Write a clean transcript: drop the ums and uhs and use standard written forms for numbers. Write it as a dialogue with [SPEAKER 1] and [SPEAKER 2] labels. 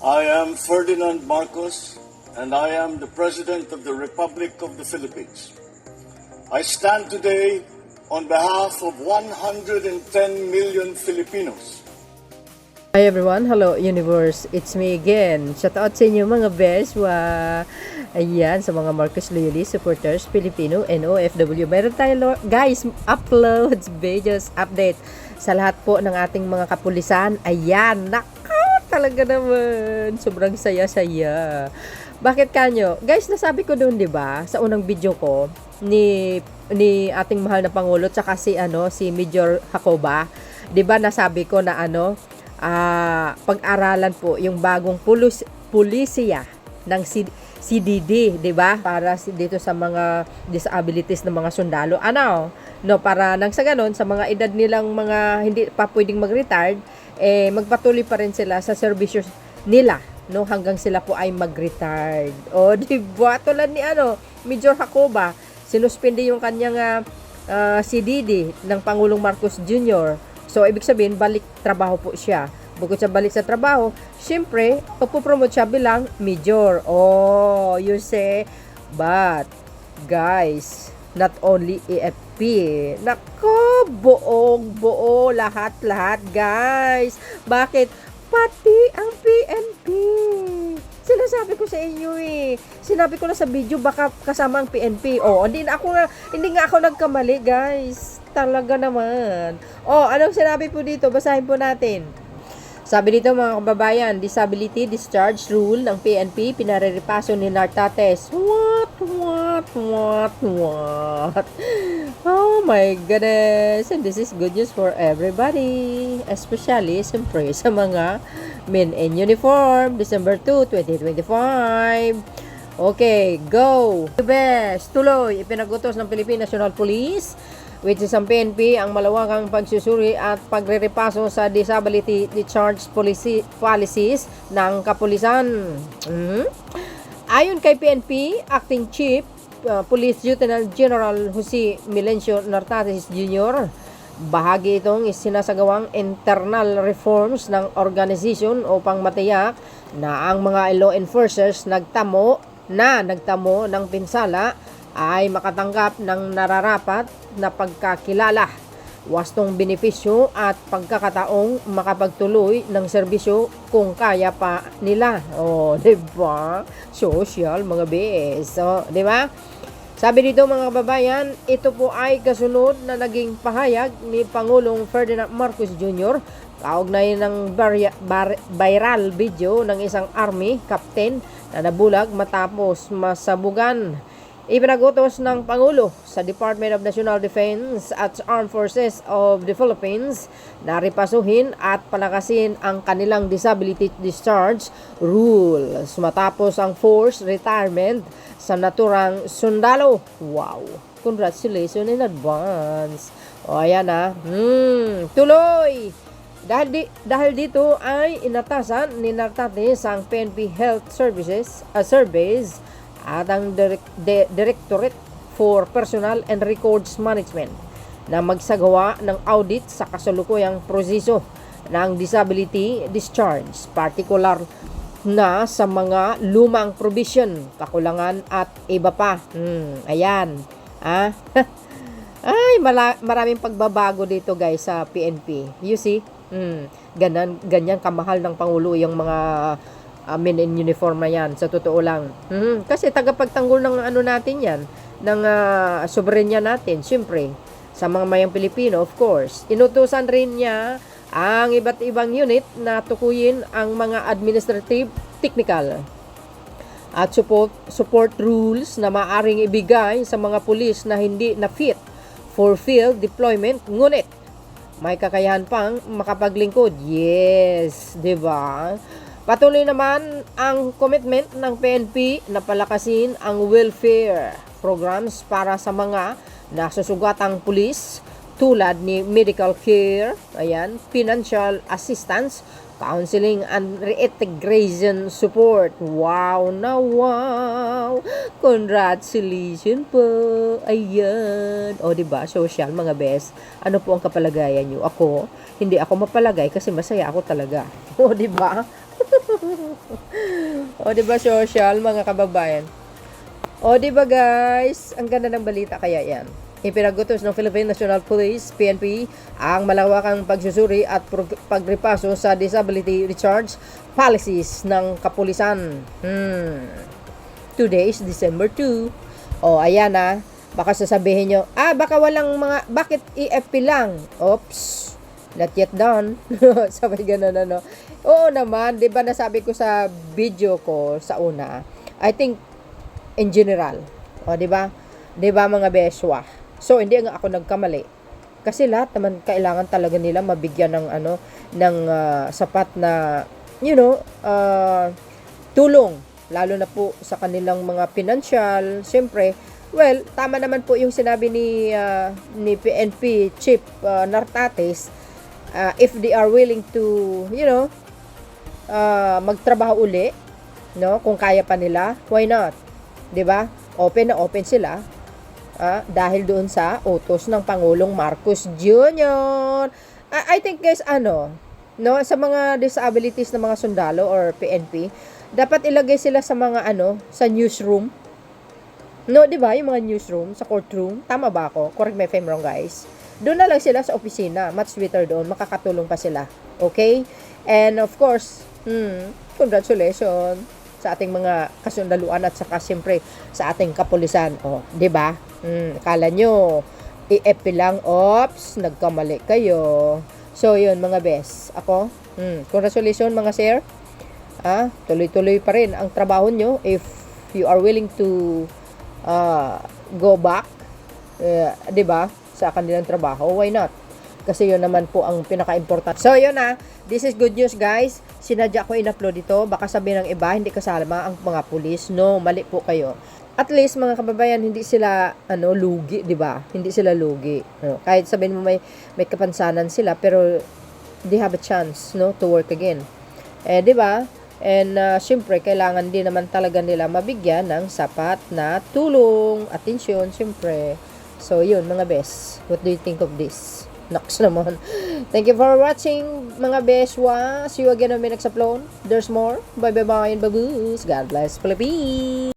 [SPEAKER 1] I am Ferdinand Marcos, and I am the President of the Republic of the Philippines. I stand today on behalf of 110 million Filipinos.
[SPEAKER 2] Hi everyone, hello universe, it's me again. Shout out sa inyo mga best. Ayan, sa mga Marcos Loyalist supporters, Filipino and OFW. Meron tayo guys, uploads, videos, update sa lahat po ng ating mga kapulisan. Ayan, talaga naman, sobrang saya-saya. Bakit kanyo? Guys, nasabi ko doon, 'di ba, sa unang video ko ni ating mahal na pangulo tsaka si Major Jacoba, 'di ba, nasabi ko na pag-aralan po yung bagong pulisiya ng CDD, 'di ba? Para dito sa mga disabilities ng mga sundalo. Para nang sa ganon, sa mga edad nilang mga hindi pa pwedeng mag-retired, magpatuloy pa rin sila sa serbisyo nila, hanggang sila po ay mag-retired. O, 'di ba? Tulad ni Major Jacoba, sinuspende yung kanyang CDD ng Pangulong Marcos Jr. So, ibig sabihin, balik trabaho po siya. Bukod sa balik sa trabaho, syempre, pagpupromote siya bilang major. Oh, you say, but, guys, not only AFP. Nako, buo, lahat, guys. Bakit? Pati ang PNP. Sinasabi ko sa inyo Sinabi ko na sa video, baka kasama ang PNP. Hindi nga ako nagkamali, guys. Talaga naman. Anong sinabi po dito? Basahin po natin. Sabi dito mga kababayan, disability discharge rule ng PNP pinariripaso ni Nartates. What? Oh my goodness. And this is good news for everybody. Especially, siyempre, sa mga men in uniform. December 2, 2025. Okay, go! The best! Tuloy, ipinagutos ng Philippine National Police, which is ang PNP, ang malawakang pagsusuri at pagrerepaso sa disability discharge policies ng kapulisan. Ayon kay PNP, Acting Chief Police Lieutenant General Jose Milencio Nartates Jr., bahagi itong isinasagawang internal reforms ng organization upang matiyak na ang mga law enforcers nagtamo ng pinsala ay makatanggap ng nararapat na pagkakilala, wastong benepisyo at pagkakataong makapagtuloy ng serbisyo kung kaya pa nila. Diba? Social, mga BS. Diba? Sabi dito mga kababayan, ito po ay kasunod na naging pahayag ni Pangulong Ferdinand Marcos Jr. kaugnay ng viral video ng isang army captain na nabulag matapos masabugan. Ipinagutos ng Pangulo sa Department of National Defense at Armed Forces of the Philippines na ripasuhin at palakasin ang kanilang disability discharge rules matapos ang forced retirement sa naturang sundalo. Wow! Congratulations in advance. Ayan tuloy! Dahil dito ay inatasan ni Nartates ang PNP Health Services surveys at ang Directorate for Personnel and Records Management na magsagawa ng audit sa kasalukuyang proseso ng disability discharge, particular na sa mga lumang provision, kakulangan at iba pa. Ayan. Ay, maraming pagbabago dito guys sa PNP. You see? Ganyan kamahal ng Pangulo yung mga men in uniform na yan, sa totoo lang. Kasi tagapagtanggol ng natin yan, ng soberenya natin, syempre, sa mga mayang Pilipino, of course. Inutusan rin niya ang iba't ibang unit na tukuyin ang mga administrative, technical, at support rules na maaring ibigay sa mga pulis na hindi na fit for field deployment, ngunit may kakayahan pang makapaglingkod. Yes, di ba? Patuloy naman ang commitment ng PNP na palakasin ang welfare programs para sa mga nasusugatang pulis tulad ni medical care, financial assistance, counseling and reintegration support. Wow na wow! Congratulations po! Ayan! Diba? Social, mga best. Ano po ang kapalagayan nyo? Hindi ako mapalagay kasi masaya ako talaga. Diba? O, di ba social, mga kababayan? O, di ba guys? Ang ganda ng balita kaya yan. Ipinagutos ng Philippine National Police, PNP, ang malawakang pagsusuri at pagripaso sa disability recharge policies ng kapulisan. Today is December 2. O, ayan na. Baka sasabihin nyo, baka walang mga, bakit EFP lang? Oops, not yet done. Sabay ganun, ano. Oo naman, di ba nasabi ko sa video ko sa una, I think, in general. O, di ba? Di ba mga beswa? So, hindi nga ako nagkamali. Kasi lahat naman kailangan talaga nila mabigyan ng ano, ng sapat na, tulong. Lalo na po sa kanilang mga financial. Siyempre, well, tama naman po yung sinabi ni PNP Chief Nartates, if they are willing to, magtrabaho uli, no? Kung kaya pa nila, why not? 'Di ba? Open na open sila dahil doon sa utos ng Pangulong Marcos Jr. I think guys, no, sa mga disabilities na mga sundalo or PNP, dapat ilagay sila sa mga sa newsroom. No, 'di ba? Yung mga newsroom sa courtroom, tama ba ako? Correct me if I'm wrong, guys. Doon na lang sila sa opisina, much better doon, makakatulong pa sila. Okay? And of course, congratulations sa ating mga kasundaluan at saka siyempre sa ating kapulisan. O, 'di ba? Akala nyo EFP lang, ops, nagkamali kayo. So, yun mga best. Ako, congratulations mga sir. Tuloy-tuloy pa rin ang trabaho nyo if you are willing to go back, 'di ba? Sa kanilang trabaho, why not? Kasi yun naman po ang pinaka-important. So, yun this is good news, guys. Sinadya ko in-upload ito. Baka sabihin ng iba, hindi kasama ang mga pulis. No, mali po kayo. At least, mga kababayan, hindi sila, lugi, di ba? Hindi sila lugi. No? Kahit sabihin mo may kapansanan sila, pero they have a chance, no, to work again. Di ba? And, syempre, kailangan din naman talaga nila mabigyan ng sapat na tulong, atensyon, syempre. So, yun, mga best. What do you think of this? Naks naman. Thank you for watching, mga beswa. See you again on my next upload. There's more. Bye-bye and baboos. God bless Philippines.